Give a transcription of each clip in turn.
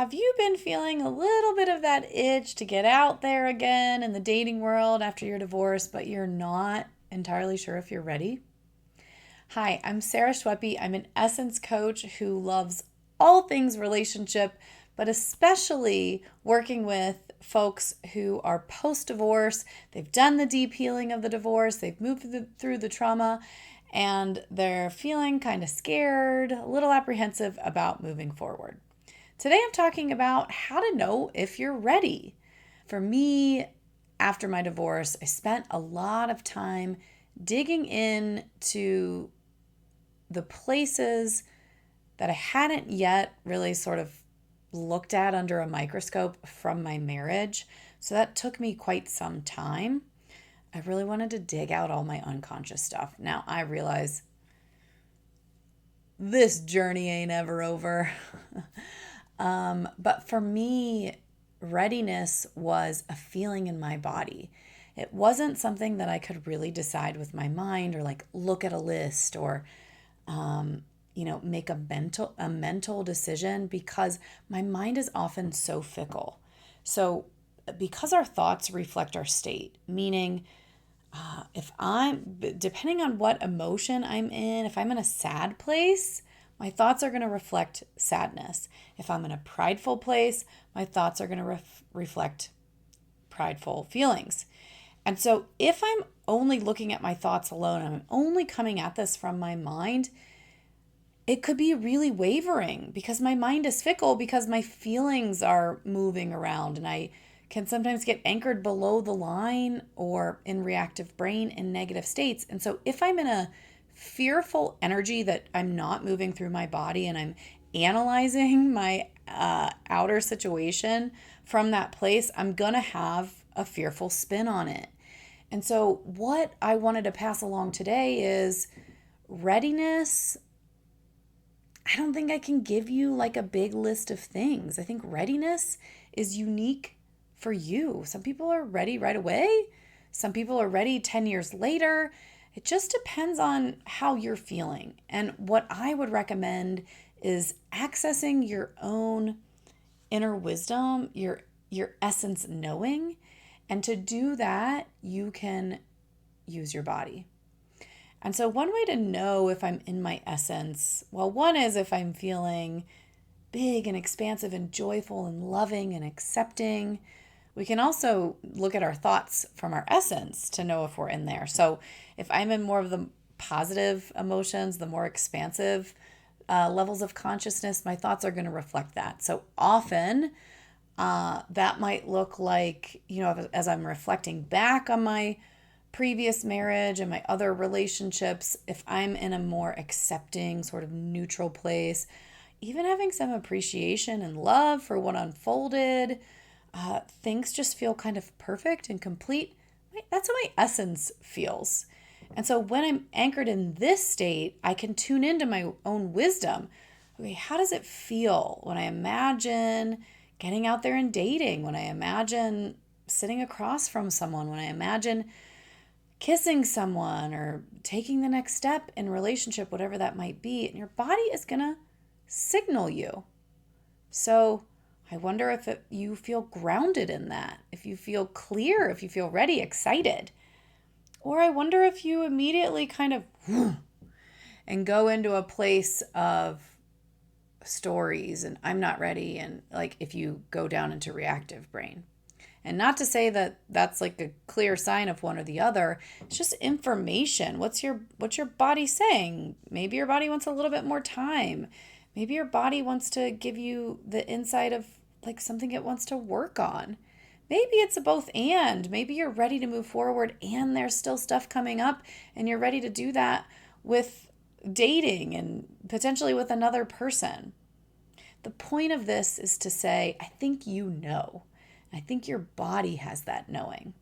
Have you been feeling a little bit of that itch to get out there again in the dating world after your divorce, but you're not entirely sure if you're ready? Hi, I'm Sarah Schweppe. I'm an essence coach who loves all things relationship, but especially working with folks who are post divorce. They've done the deep healing of the divorce, they've moved through the trauma, and they're feeling kind of scared, a little apprehensive about moving forward. Today, I'm talking about how to know if you're ready. For me, after my divorce, I spent a lot of time digging into the places that I hadn't yet really sort of looked at under a microscope from my marriage. So that took me quite some time. I really wanted to dig out all my unconscious stuff. Now I realize this journey ain't ever over. But for me, readiness was a feeling in my body. It wasn't something that I could really decide with my mind or like look at a list or, make a mental decision because my mind is often so fickle. So because our thoughts reflect our state, meaning if I'm, depending on what emotion I'm in, if I'm in a sad place, my thoughts are going to reflect sadness. If I'm in a prideful place, my thoughts are going to reflect prideful feelings. And so if I'm only looking at my thoughts alone, I'm only coming at this from my mind, it could be really wavering because my mind is fickle because my feelings are moving around and I can sometimes get anchored below the line or in reactive brain in negative states. And so if I'm in a fearful energy that I'm not moving through my body and I'm analyzing my outer situation from that place, I'm going to have a fearful spin on it. And so what I wanted to pass along today is readiness. I don't think I can give you like a big list of things. I think readiness is unique for you. Some people are ready right away. Some people are ready 10 years later. It just depends on how you're feeling. And what I would recommend is accessing your own inner wisdom, your essence knowing. And to do that, you can use your body. And so one way to know if I'm in my essence, well, one is if I'm feeling big and expansive and joyful and loving and accepting. We can also look at our thoughts from our essence to know if we're in there. So if I'm in more of the positive emotions, the more expansive levels of consciousness, my thoughts are going to reflect that. So often that might look like, as I'm reflecting back on my previous marriage and my other relationships, if I'm in a more accepting, sort of neutral place, even having some appreciation and love for what unfolded, things just feel kind of perfect and complete. That's how my essence feels. And so when I'm anchored in this state, I can tune into my own wisdom. Okay, how does it feel when I imagine getting out there and dating, when I imagine sitting across from someone, when I imagine kissing someone or taking the next step in relationship, whatever that might be, and your body is going to signal you. So I wonder if you feel grounded in that, if you feel clear, if you feel ready, excited. Or I wonder if you immediately kind of and go into a place of stories and I'm not ready, and like if you go down into reactive brain. And not to say that that's like a clear sign of one or the other. It's just information. What's your body saying? Maybe your body wants a little bit more time. Maybe your body wants to give you the insight of like something it wants to work on. Maybe it's a both and. Maybe you're ready to move forward and there's still stuff coming up and you're ready to do that with dating and potentially with another person. The point of this is to say, I think you know. I think your body has that knowing.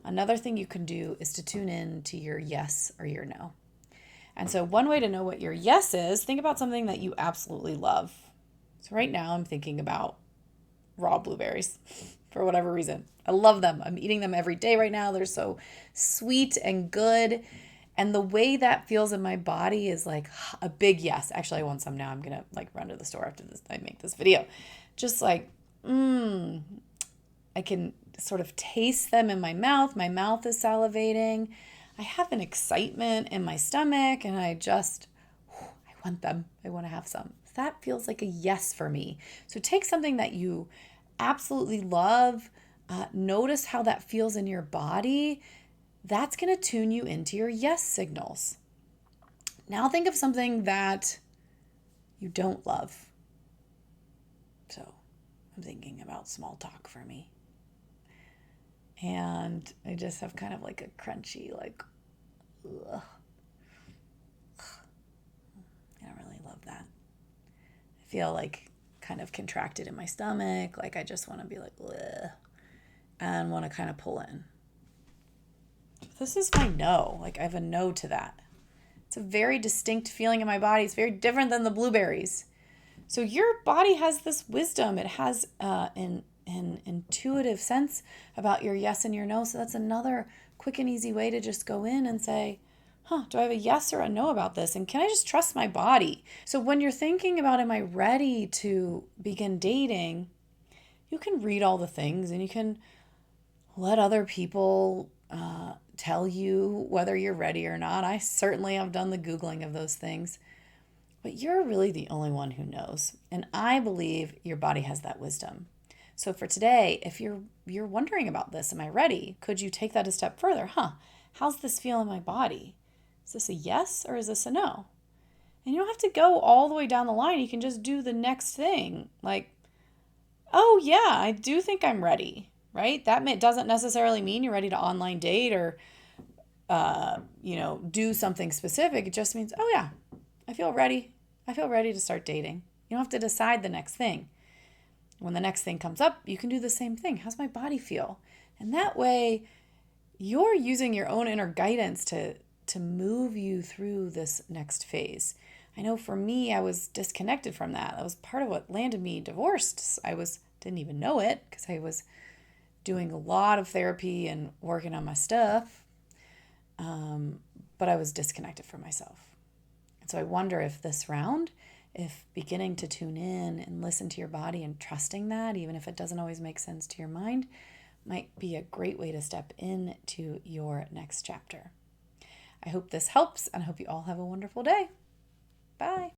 Another thing you can do is to tune in to your yes or your no. And so one way to know what your yes is, think about something that you absolutely love. So right now I'm thinking about raw blueberries for whatever reason. I love them. I'm eating them every day right now. They're so sweet and good. And the way that feels in my body is like a big yes. Actually, I want some now. I'm going to like run to the store after this. I make this video. just like, I can sort of taste them in my mouth. My mouth is salivating. I have an excitement in my stomach, and I want them. I want to have some. That feels like a yes for me. So take something that you absolutely love. Notice how that feels in your body. That's going to tune you into your yes signals. Now think of something that you don't love. So I'm thinking about small talk for me. And I just have kind of like a crunchy, like, ugh. I don't really love that. I feel like kind of contracted in my stomach. Like I just want to be like, ugh, and want to kind of pull in. This is my no. Like I have a no to that. It's a very distinct feeling in my body. It's very different than the blueberries. So your body has this wisdom. It has an intuitive sense about your yes and your no. So that's another quick and easy way to just go in and say, do I have a yes or a no about this? And can I just trust my body? So when you're thinking about, am I ready to begin dating, you can read all the things and you can let other people tell you whether you're ready or not. I certainly have done the Googling of those things. But you're really the only one who knows. And I believe your body has that wisdom. So for today, if you're wondering about this, am I ready? Could you take that a step further? How's this feel in my body? Is this a yes or is this a no? And you don't have to go all the way down the line. You can just do the next thing. Like, oh yeah, I do think I'm ready, right? That doesn't necessarily mean you're ready to online date or, do something specific. It just means, oh yeah, I feel ready. I feel ready to start dating. You don't have to decide the next thing. When the next thing comes up, you can do the same thing. How's my body feel? And that way, you're using your own inner guidance to move you through this next phase. I know for me, I was disconnected from that. That was part of what landed me divorced. Didn't even know it because I was doing a lot of therapy and working on my stuff. But I was disconnected from myself. And so I wonder if this round, if beginning to tune in and listen to your body and trusting that, even if it doesn't always make sense to your mind, might be a great way to step into your next chapter. I hope this helps, and I hope you all have a wonderful day. Bye.